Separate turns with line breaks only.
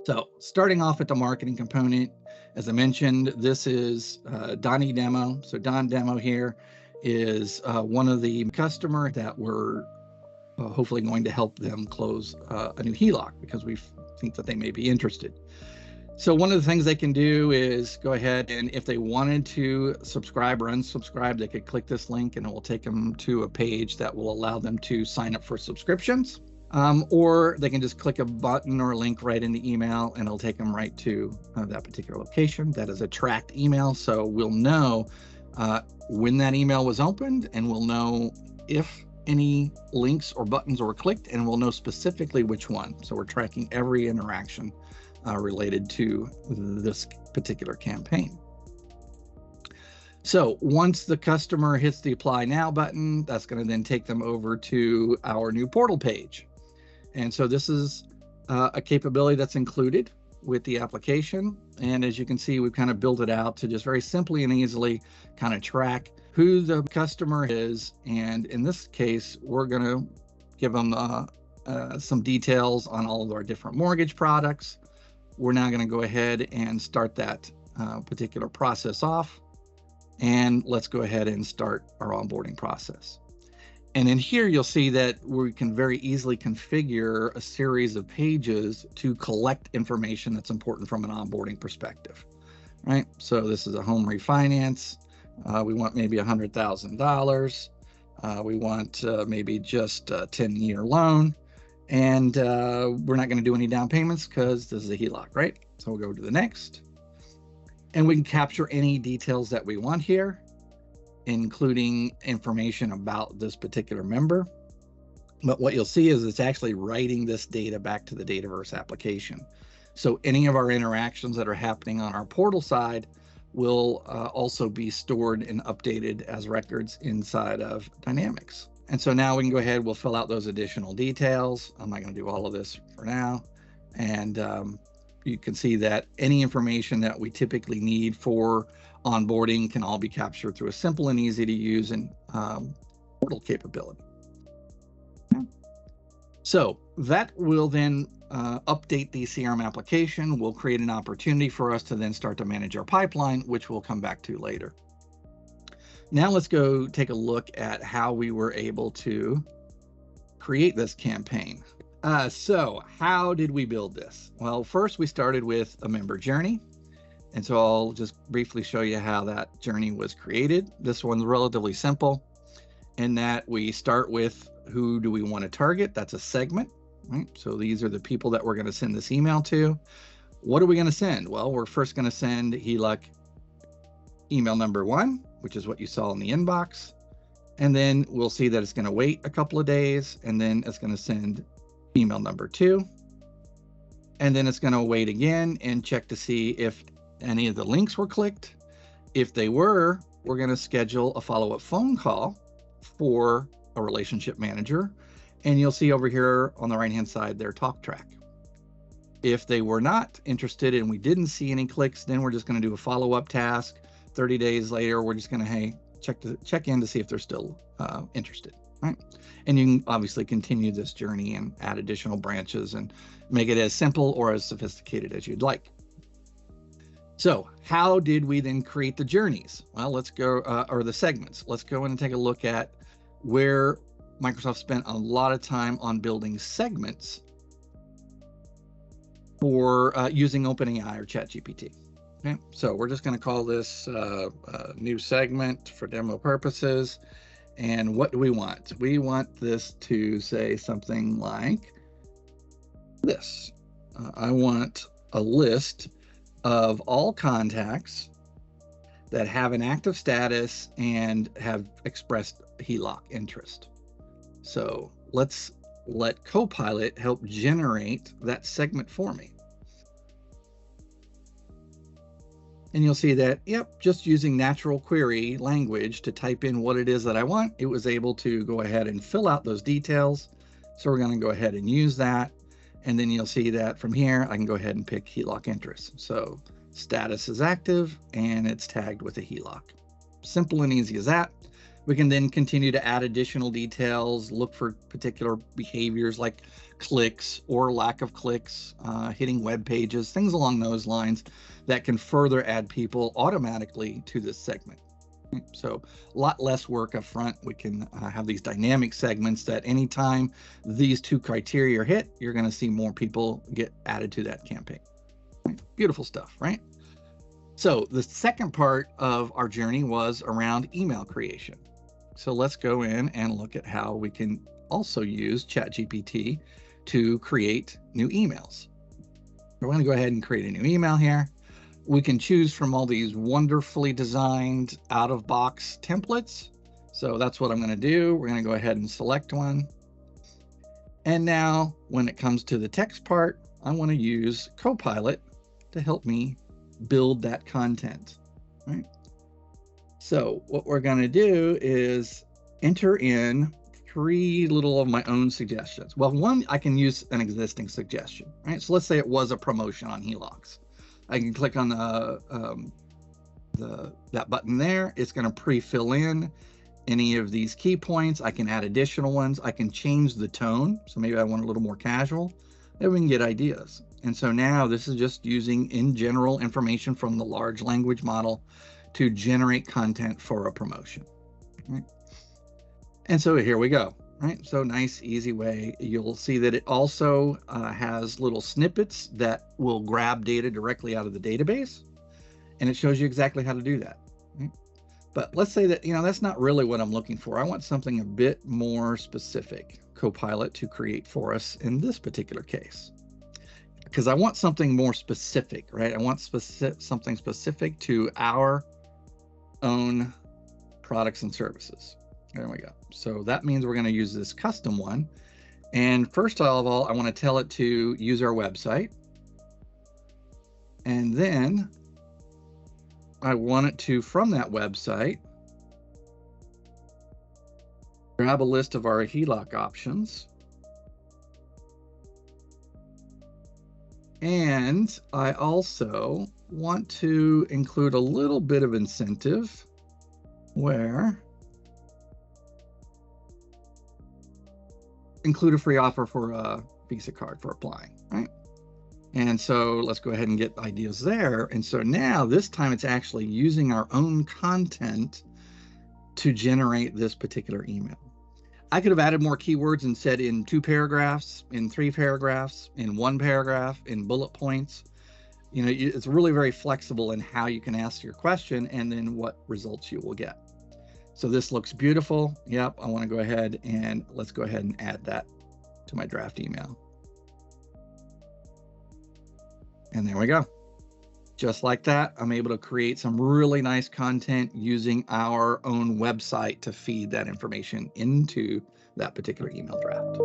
So starting off at the marketing component, as I mentioned, this is Donnie Demo. So Don Demo here is one of the customer that we're hopefully going to help them close a new HELOC because we think that they may be interested. So one of the things they can do is go ahead and if they wanted to subscribe or unsubscribe, they could click this link and it will take them to a page that will allow them to sign up for subscriptions. Or they can just click a button or a link right in the email and it'll take them right to that particular location. That is a tracked email. So we'll know when that email was opened and we'll know if any links or buttons were clicked and we'll know specifically which one. So we're tracking every interaction related to this particular campaign. So once the customer hits the Apply Now button, that's going to then take them over to our new portal page. And so this is a capability that's included with the application. And as you can see, we've kind of built it out to just very simply and easily kind of track who the customer is. And in this case, we're going to give them some details on all of our different mortgage products. We're now going to go ahead and start that particular process off. And let's go ahead and start our onboarding process. And in here, you'll see that we can very easily configure a series of pages to collect information that's important from an onboarding perspective, right? So this is a home refinance. We want maybe $100,000. We want maybe just a 10-year loan. And we're not going to do any down payments because this is a HELOC, right? So we'll go to the next. And we can capture any details that we want here, including information about this particular member. But what you'll see is it's actually writing this data back to the Dataverse application. So any of our interactions that are happening on our portal side will also be stored and updated as records inside of Dynamics. And so now we can go ahead, we'll fill out those additional details. I'm not going to do all of this for now. And you can see that any information that we typically need for onboarding can all be captured through a simple and easy to use and portal capability. Okay. So that will then update the CRM application. Will create an opportunity for us to then start to manage our pipeline, which we'll come back to later. Now let's go take a look at how we were able to create this campaign. So how did we build this? Well, first we started with a member journey. And so I'll just briefly show you how that journey was created. This one's relatively simple in that we start with who do we want to target? That's a segment, right? So these are the people that we're going to send this email to. What are we going to send? Well, we're first going to send HELOC email number 1, which is what you saw in the inbox. And then we'll see that it's going to wait a couple of days and then it's going to send email number 2. And then it's going to wait again and check to see if any of the links were clicked. If they were, we're going to schedule a follow-up phone call for a relationship manager. And you'll see over here on the right-hand side, their talk track. If they were not interested and we didn't see any clicks, then we're just going to do a follow-up task. 30 days later, we're just going to, hey, check in to see if they're still interested, right? And you can obviously continue this journey and add additional branches and make it as simple or as sophisticated as you'd like. So how did we then create the journeys? Well, let's go, or the segments. Let's go in and take a look at where Microsoft spent a lot of time on building segments for using OpenAI or ChatGPT. Okay, so we're just going to call this a new segment for demo purposes. And what do we want? We want this to say something like this. I want a list of all contacts that have an active status and have expressed HELOC interest. So let's let Copilot help generate that segment for me. And you'll see that, yep, just using natural query language to type in what it is that I want, it was able to go ahead and fill out those details. So we're going to go ahead and use that. And then you'll see that from here, I can go ahead and pick HELOC interest. So status is active and it's tagged with a HELOC. Simple and easy as that. We can then continue to add additional details, look for particular behaviors like clicks or lack of clicks, hitting web pages, things along those lines that can further add people automatically to this segment. So a lot less work up front. We can have these dynamic segments that anytime these two criteria are hit, you're going to see more people get added to that campaign. Beautiful stuff, right? So the second part of our journey was around email creation. So let's go in and look at how we can also use ChatGPT to create new emails. We're going to go ahead and create a new email here. We can choose from all these wonderfully designed out-of-box templates. So that's what I'm going to do. We're going to go ahead and select one. And now when it comes to the text part, I want to use Copilot to help me build that content, right? So what we're going to do is enter in 3 little of my own suggestions. Well, one, I can use an existing suggestion, right? So let's say it was a promotion on HELOCs. I can click on that button there. It's going to pre-fill in any of these key points. I can add additional ones. I can change the tone. So maybe I want a little more casual. Then we can get ideas. And so now this is just using in general information from the large language model to generate content for a promotion, right? And so here we go, right? So nice, easy way. You'll see that it also has little snippets that will grab data directly out of the database, and it shows you exactly how to do that, right? But let's say that, that's not really what I'm looking for. I want something a bit more specific, Copilot to create for us in this particular case. Because I want something more specific, right? I want something specific to our own products and services. There we go. So that means we're going to use this custom one. And first of all, I want to tell it to use our website. And then I want it to, from that website, grab a list of our HELOC options. And I also want to include a little bit of incentive where include a free offer for a Visa card for applying, right? And so let's go ahead and get ideas there. And so now this time it's actually using our own content to generate this particular email. I could have added more keywords and said in 2 paragraphs, in 3 paragraphs, in 1 paragraph, in bullet points. It's really very flexible in how you can ask your question and then what results you will get. So this looks beautiful. Yep, I want to go ahead and let's go ahead and add that to my draft email. And there we go. Just like that, I'm able to create some really nice content using our own website to feed that information into that particular email draft.